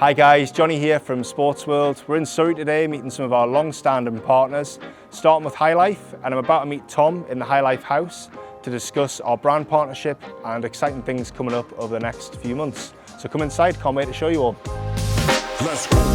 Hi guys, Johnny here from Sports World. We're in Surrey today meeting some of our long-standing partners, starting with HiiLife, and I'm about to meet Tom in the HiiLife House to discuss our brand partnership and exciting things coming up over the next few months. So come inside, can't wait to show you all. Let's go.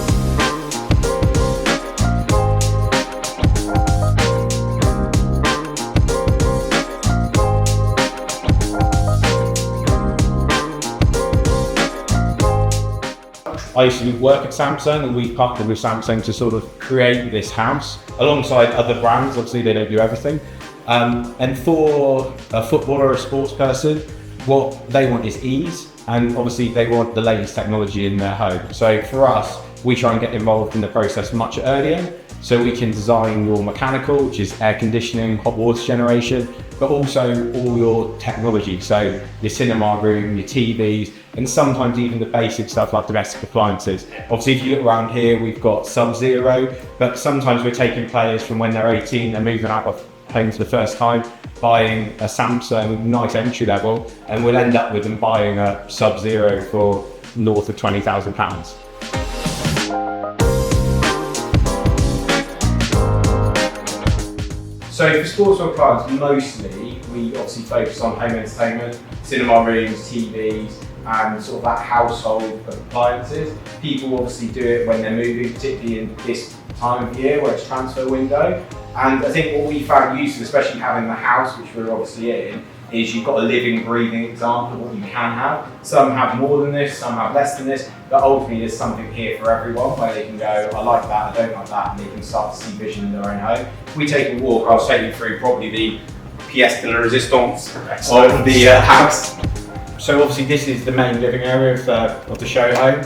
I used to work at Samsung, and we partnered with Samsung to sort of create this house alongside other brands. Obviously they don't do everything. And for a footballer or a sports person, what they want is ease, and obviously they want the latest technology in their home. So for us, we try and get involved in the process much earlier, so we can design your mechanical, which is air conditioning, hot water generation, but also all your technology, so your cinema room, your TVs, and sometimes even the basic stuff like domestic appliances. Obviously, if you look around here, we've got Sub-Zero, but sometimes we're taking players from when they're 18, they're moving out of home for the first time, buying a Samsung, nice entry level, and we'll end up with them buying a Sub-Zero for north of £20,000. So for sports world clients, mostly we obviously focus on home entertainment, cinema rooms, TVs, and sort of that household appliances. People obviously do it when they're moving, particularly in this time of year where it's transfer window. And I think what we found useful, especially having the house, which we're obviously in, is you've got a living, breathing example of what you can have. Some have more than this, some have less than this, but ultimately there's something here for everyone where they can go, I like that, I don't like that, and they can start to see vision in their own home. If we take a walk, I'll take you through probably the pièce de la résistance of the house. So obviously this is the main living area of the show home.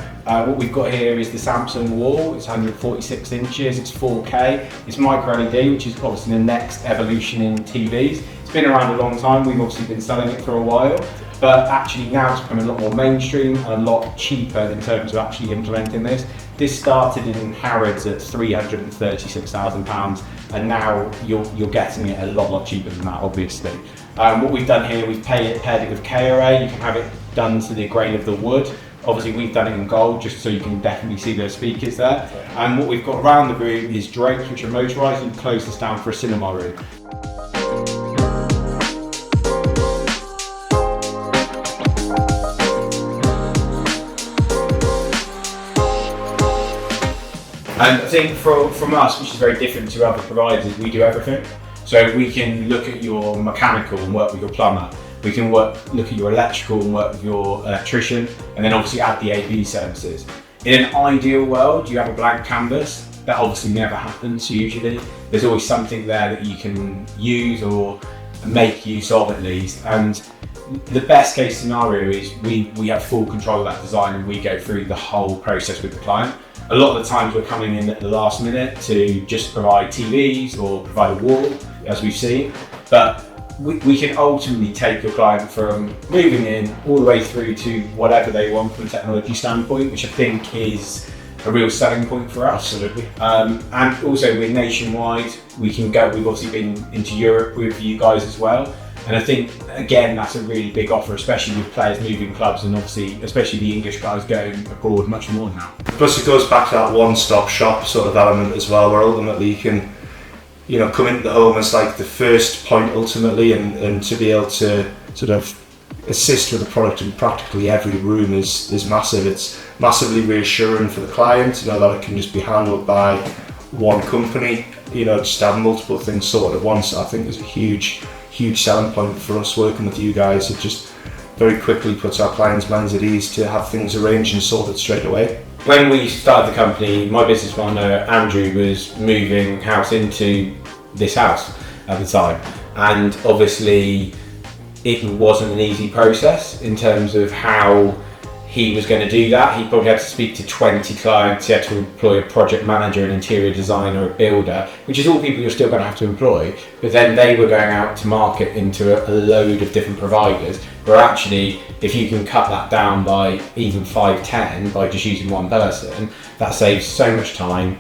What we've got here is the Samsung wall. It's 146 inches, it's 4K, it's micro LED, which is obviously the next evolution in TVs. It's been around a long time, we've obviously been selling it for a while, but actually now it's becoming a lot more mainstream and a lot cheaper in terms of actually implementing this. This started in Harrods at £336,000, and now you're getting it a lot cheaper than that, obviously. What we've done here, we've paired it with KRA. You can have it done to the grain of the wood. Obviously we've done it in gold just so you can definitely see the speakers there. And what we've got around the room is drapes which are motorised, and close this down for a cinema room. And I think from us, which is very different to other providers, we do everything. So we can look at your mechanical and work with your plumber. We can look at your electrical and work with your electrician, and then obviously add the AV services. In an ideal world, you have a blank canvas. That obviously never happens usually. There's always something there that you can use or make use of at least. And the best case scenario is we have full control of that design, and we go through the whole process with the client. A lot of the times we're coming in at the last minute to just provide TVs or provide a wall, as we've seen, but we can ultimately take your client from moving in all the way through to whatever they want from a technology standpoint, which I think is a real selling point for us. Absolutely. And also we're nationwide. We've obviously been into Europe with you guys as well. And I think, again, that's a really big offer, especially with players moving clubs, and obviously, especially the English guys going abroad much more now. Plus it goes back to that one-stop shop sort of element as well, where ultimately you can, come into the home as like the first point ultimately, and to be able to sort of assist with the product in practically every room is massive. It's massively reassuring for the client, that it can just be handled by one company, just have multiple things sorted at once. I think is a huge selling point for us working with you guys. It just very quickly puts our clients' minds at ease to have things arranged and sorted straight away. When we started the company, my business partner Andrew was moving house into this house at the time, and obviously it wasn't an easy process in terms of how he was going to do that. He probably had to speak to 20 clients, he had to employ a project manager, an interior designer, a builder, which is all people you're still going to have to employ, but then they were going out to market into a load of different providers, where actually if you can cut that down by even 5-10 by just using one person, that saves so much time,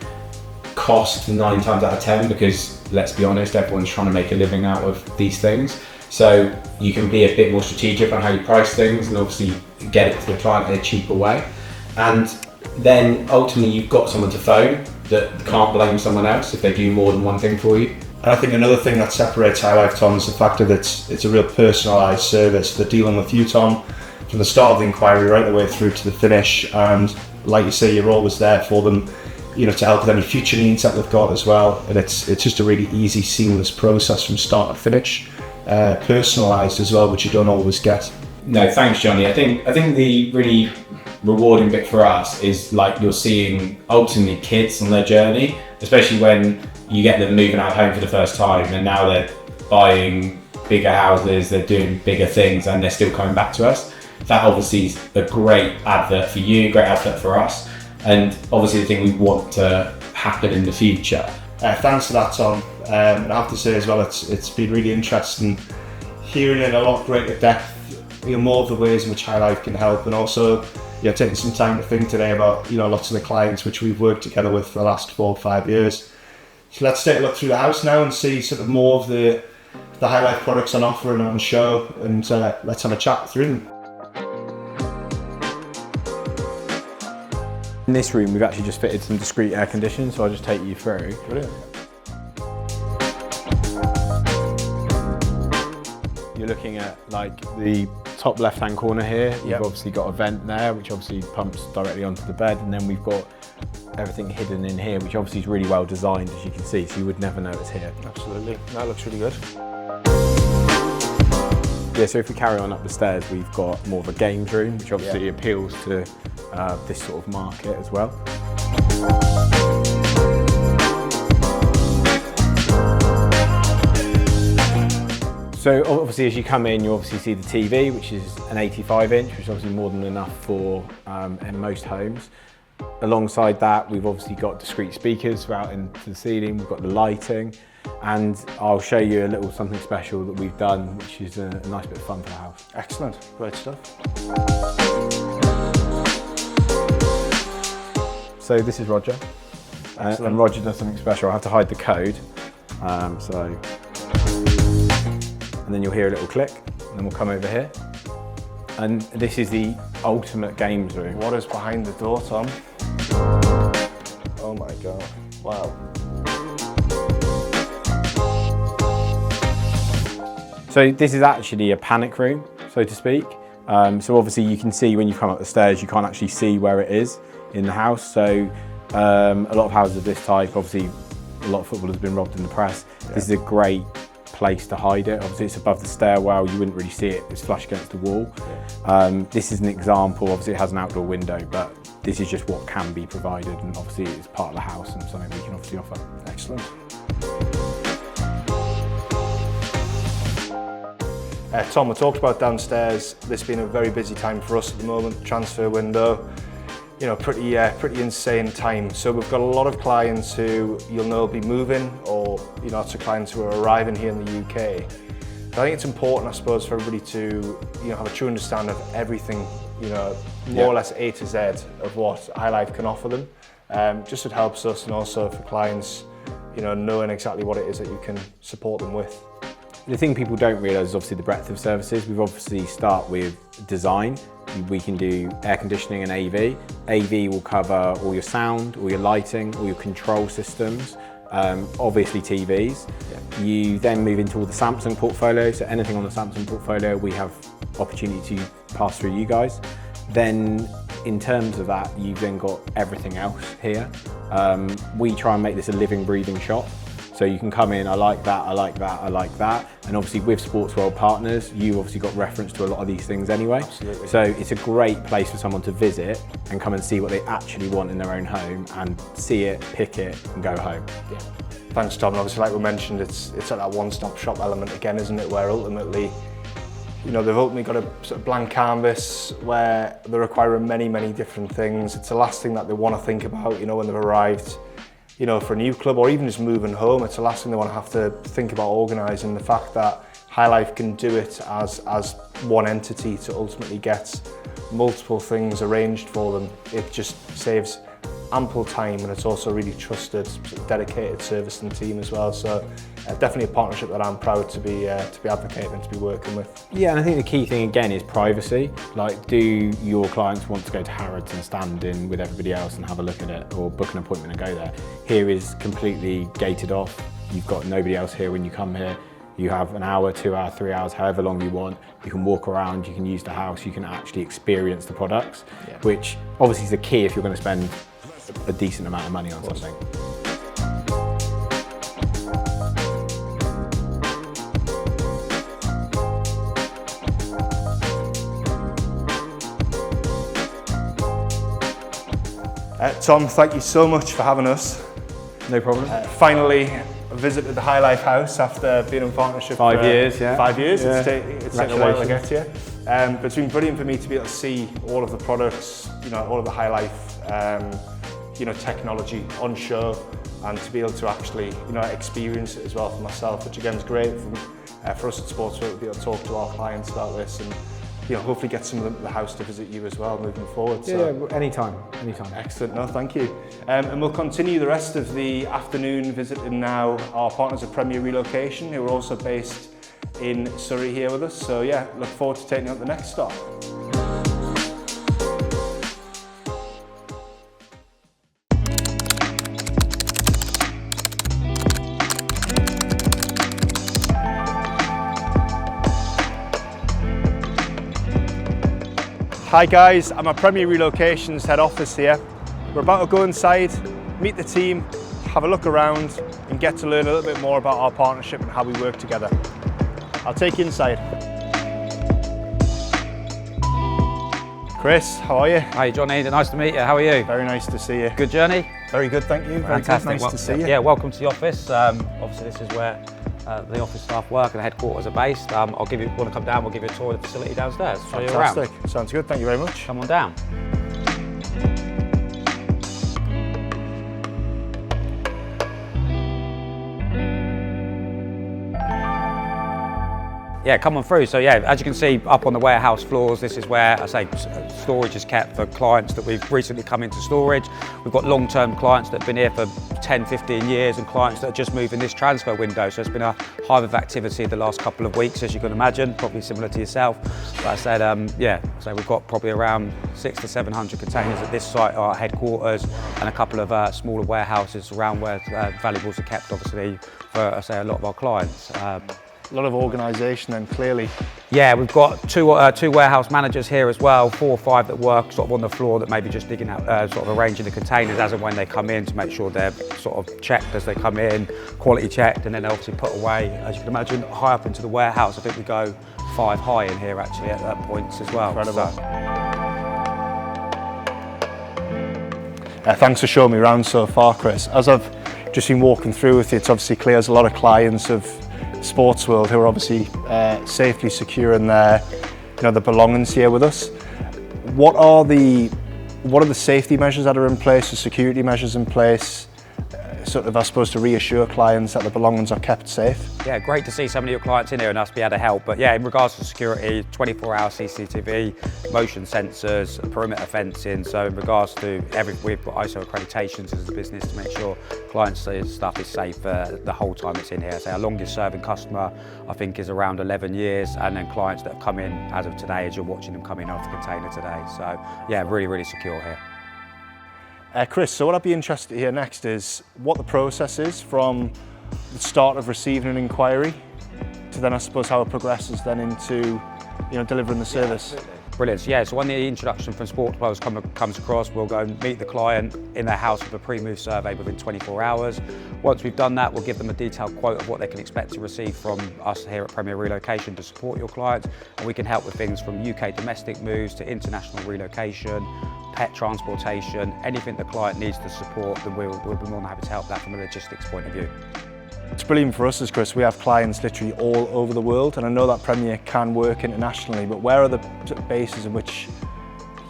cost 9 times out of 10, because let's be honest, everyone's trying to make a living out of these things. So you can be a bit more strategic on how you price things and obviously get it to the client in a cheaper way. And then ultimately you've got someone to phone that can't blame someone else if they do more than one thing for you. And I think another thing that separates HiiLife, Tom, is the fact that it's a real personalised service. They're dealing with you, Tom, from the start of the inquiry right the way through to the finish, and like you say, you're always there for them, to help with any future needs that they've got as well. And it's just a really easy, seamless process from start to finish, personalised as well, which you don't always get. No, thanks, Johnny. I think the really rewarding bit for us is like you're seeing ultimately kids on their journey, especially when you get them moving out of home for the first time and now they're buying bigger houses, they're doing bigger things, and they're still coming back to us. That obviously is a great advert for you, great advert for us, and obviously the thing we want to happen in the future. Thanks for that, Tom. And I have to say as well, it's been really interesting hearing in a lot greater depth more of the ways in which HiiLife can help, and also taking some time to think today about lots of the clients which we've worked together with for the last 4 or 5 years. So let's take a look through the house now and see sort of more of the HiiLife products on offer and on show, and let's have a chat through them. In this room, we've actually just fitted some discrete air conditioning, so I'll just take you through. Brilliant. You're looking at like the top left-hand corner here. You've obviously got a vent there, which obviously pumps directly onto the bed, and then we've got everything hidden in here, which obviously is really well designed, as you can see, so you would never know it's here. Absolutely. That looks really good. Yeah, so if we carry on up the stairs, we've got more of a games room, which obviously appeals to this sort of market as well. So obviously as you come in, you obviously see the TV, which is an 85-inch, which is obviously more than enough for in most homes. Alongside that, we've obviously got discrete speakers throughout into the ceiling, we've got the lighting, and I'll show you a little something special that we've done, which is a nice bit of fun for the house. Excellent, great stuff. So this is Roger, and Roger does something special. I have to hide the code, and then you'll hear a little click, and then we'll come over here. And this is the ultimate games room. What is behind the door, Tom? Oh my God, wow. So this is actually a panic room, so to speak. So obviously you can see when you come up the stairs, you can't actually see where it is in the house. So a lot of houses of this type, obviously a lot of football has been robbed in the press. Yeah. This is a great place to hide it. Obviously it's above the stairwell, you wouldn't really see it, it's flush against the wall. Yeah. This is an example, obviously it has an outdoor window, but this is just what can be provided, and obviously it's part of the house and something we can obviously offer. Excellent. Tom, we talked about downstairs, this being a very busy time for us at the moment, transfer window, pretty insane time. So we've got a lot of clients who you'll know will be moving, or lots of clients who are arriving here in the UK. But I think it's important, I suppose, for everybody to have a true understanding of everything, more or less A to Z of what HiiLife can offer them. Just it helps us, and also for clients, knowing exactly what it is that you can support them with. The thing people don't realise is obviously the breadth of services. We've obviously start with design. We can do air conditioning and AV. AV will cover all your sound, all your lighting, all your control systems, obviously TVs. Yeah. You then move into all the Samsung portfolio, so anything on the Samsung portfolio we have opportunity to pass through you guys. Then in terms of that, you've then got everything else here. We try and make this a living, breathing shop. So you can come in, I like that, I like that, I like that. And obviously with Sports World partners, you obviously got reference to a lot of these things anyway. Absolutely. So it's a great place for someone to visit and come and see what they actually want in their own home, and see it, pick it, and go home. Yeah. Thanks, Tom. And obviously, like we mentioned, it's at that one-stop shop element again, isn't it? Where ultimately, they've ultimately got a sort of blank canvas where they're requiring many, many different things. It's the last thing that they want to think about, when they've arrived. For a new club, or even just moving home, it's the last thing they want to have to think about organising. The fact that HiiLife can do it as one entity to ultimately get multiple things arranged for them, it just saves ample time, and it's also a really trusted, dedicated servicing team as well. So definitely a partnership that I'm proud to be advocating and to be working with. Yeah, and I think the key thing again is privacy. Like, do your clients want to go to Harrods and stand in with everybody else and have a look at it, or book an appointment and go there? Here is completely gated off. You've got nobody else here when you come here. You have an hour, 2 hours, 3 hours, however long you want. You can walk around, you can use the house, you can actually experience the products, which obviously is the key if you're going to spend a decent amount of money on something. Tom, thank you so much for having us. No problem. Finally visited the HiiLife House after being in partnership 5 years, yeah. 5 years. Yeah. It's taken a while to get here. But it's been brilliant for me to be able to see all of the products, all of the HiiLife, technology on show, and to be able to actually, experience it as well for myself, which again is great for us at Sportsworld to be able to talk to our clients about this and, hopefully get some of them at the house to visit you as well moving forward. So. Yeah, anytime. Excellent, no, thank you. And we'll continue the rest of the afternoon visiting now our partners at Premier Relocation, who are also based in Surrey here with us. So yeah, look forward to taking you on the next stop. Hi guys, I'm at Premier Relocation's head office here. We're about to go inside, meet the team, have a look around and get to learn a little bit more about our partnership and how we work together. I'll take you inside. Chris, how are you? Hi Johnny, nice to meet you. How are you? Very nice to see you. Good journey? Very good, thank you. Very Fantastic. good. Nice to see you. Yeah, welcome to the office. Obviously this is where the office staff work and the headquarters are based. Want to come down, we'll give you a tour of the facility downstairs. Show you around. Fantastic. Sounds good, thank you very much. Come on down. Yeah, come on through. So yeah, as you can see up on the warehouse floors, this is where storage is kept for clients that we've recently come into storage. We've got long-term clients that have been here for 10, 15 years and clients that are just moving this transfer window. So it's been a hive of activity the last couple of weeks, as you can imagine, probably similar to yourself. But I said, so we've got probably around 600 to 700 containers at this site, our headquarters, and a couple of smaller warehouses around where valuables are kept, obviously, for, a lot of our clients. A lot of organisation then, clearly. Yeah, we've got two warehouse managers here as well, 4 or 5 that work sort of on the floor that maybe just digging out, sort of arranging the containers as and when they come in to make sure they're sort of checked as they come in, quality checked, and then they're obviously put away, as you can imagine, high up into the warehouse. I think we go 5 high in here actually at that points as well. Incredible. Thanks for showing me around so far, Chris. As I've just been walking through with you, it's obviously clear there's a lot of clients of Sportsworld who are obviously safely securing their belongings here with us. What are the safety measures that are in place, the security measures in place, I suppose to reassure clients that the belongings are kept safe? Yeah, great to see so many of your clients in here and us be able to help. But yeah, in regards to security, 24-hour CCTV, motion sensors, perimeter fencing. So in regards to we've got ISO accreditations as a business to make sure clients' stuff is safe the whole time it's in here. So our longest serving customer, I think, is around 11 years. And then clients that have come in as of today, as you're watching them come in off the container today. So yeah, really, really secure here. Chris, so what I'd be interested to hear next is what the process is from the start of receiving an inquiry to then I suppose how it progresses then into delivering the service. Brilliant. Yeah, so when the introduction from Sportsworld comes across, we'll go and meet the client in their house with a pre-move survey within 24 hours. Once we've done that, we'll give them a detailed quote of what they can expect to receive from us here at Premier Relocation to support your clients. And we can help with things from UK domestic moves to international relocation, pet transportation, anything the client needs to support, then we'll be more than happy to help that from a logistics point of view. It's brilliant for us as Chris. We have clients literally all over the world, and I know that Premier can work internationally, but where are the bases in which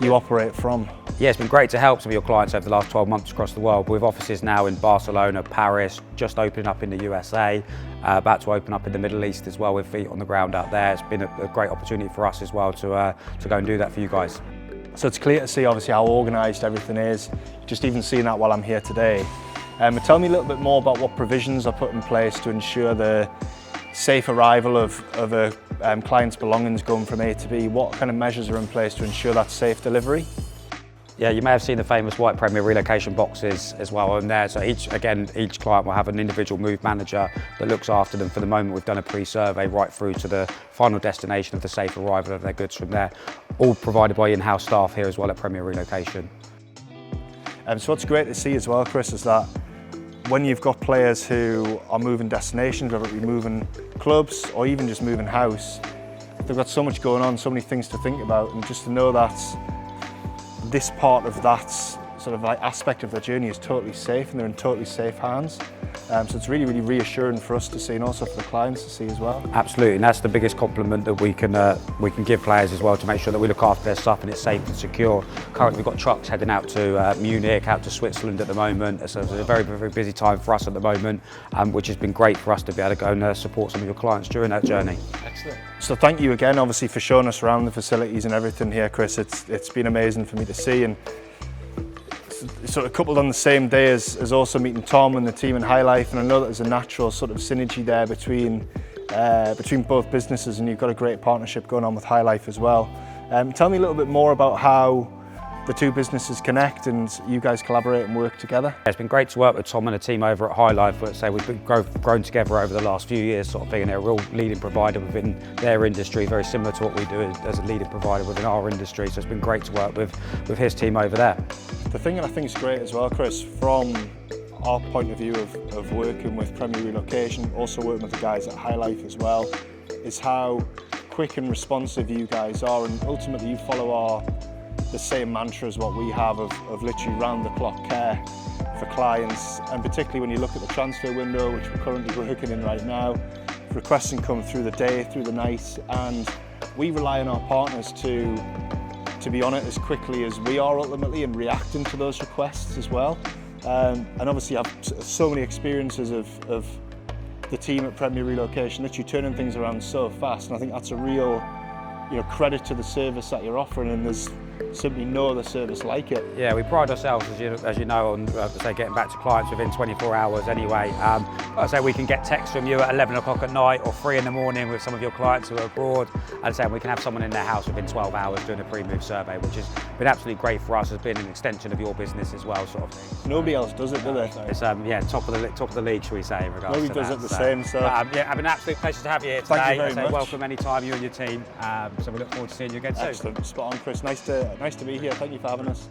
you operate from? Yeah, it's been great to help some of your clients over the last 12 months across the world. We have offices now in Barcelona, Paris, just opening up in the USA, about to open up in the Middle East as well with feet on the ground out there. It's been a great opportunity for us as well to go and do that for you guys. So it's clear to see obviously how organised everything is, just even seeing that while I'm here today. Tell me a little bit more about what provisions are put in place to ensure the safe arrival of a client's belongings going from A to B. What kind of measures are in place to ensure that safe delivery? Yeah, you may have seen the famous white Premier Relocation boxes as well on there. So each client will have an individual move manager that looks after them. For the moment, we've done a pre-survey right through to the final destination of the safe arrival of their goods from there. All provided by in-house staff here as well at Premier Relocation. So what's great to see as well, Chris, is that when you've got players who are moving destinations, whether it be moving clubs or even just moving house, they've got so much going on, so many things to think about, and just to know that this part of that sort of like aspect of the journey is totally safe and they're in totally safe hands. So it's really, really reassuring for us to see and also for the clients to see as well. Absolutely, and that's the biggest compliment that we can give players as well, to make sure that we look after their stuff and it's safe and secure. Currently we've got trucks heading out to Munich, out to Switzerland at the moment, so it's a very, very busy time for us at the moment, which has been great for us to be able to go and support some of your clients during that journey. Excellent. So thank you again obviously for showing us around the facilities and everything here, Chris. It's been amazing for me to see, and sort of coupled on the same day as also meeting Tom and the team in HiiLife, and I know that there's a natural sort of synergy there between both businesses, and you've got a great partnership going on with HiiLife as well. Tell me a little bit more about how the two businesses connect and you guys collaborate and work together. It's been great to work with Tom and the team over at HiiLife. Let's say we've been grown together over the last few years, sort of being a real leading provider within their industry, very similar to what we do as a leading provider within our industry. So it's been great to work with his team over there. The thing that I think is great as well, Chris, from our point of view of working with Premier Relocation, also working with the guys at HiiLife as well, is how quick and responsive you guys are, and ultimately you follow the same mantra as what we have of literally round-the-clock care for clients, and particularly when you look at the transfer window, which we're currently working in right now, requests can come through the day, through the night, and we rely on our partners to be on it as quickly as we are ultimately, and reacting to those requests as well. And obviously I have so many experiences of the team at Premier Relocation literally turning things around so fast, and I think that's a real credit to the service that you're offering, and there's simply no other service like it. Yeah, we pride ourselves, as you know, on getting back to clients within 24 hours anyway. I say we can get texts from you at 11 o'clock at night or 3 in the morning with some of your clients who are abroad, and say we can have someone in their house within 12 hours doing a pre-move survey, which has been absolutely great for us as being an extension of your business as well, sort of thing. Nobody else does it, do they? It's top of the league, shall we say, in regards Nobody to does that. it the same. So yeah, it's been an absolute pleasure to have you here today. Thank you very much. Welcome anytime, you and your team. So we look forward to seeing you again soon. Excellent, spot on, Chris. Nice to be here. Thank you for having us.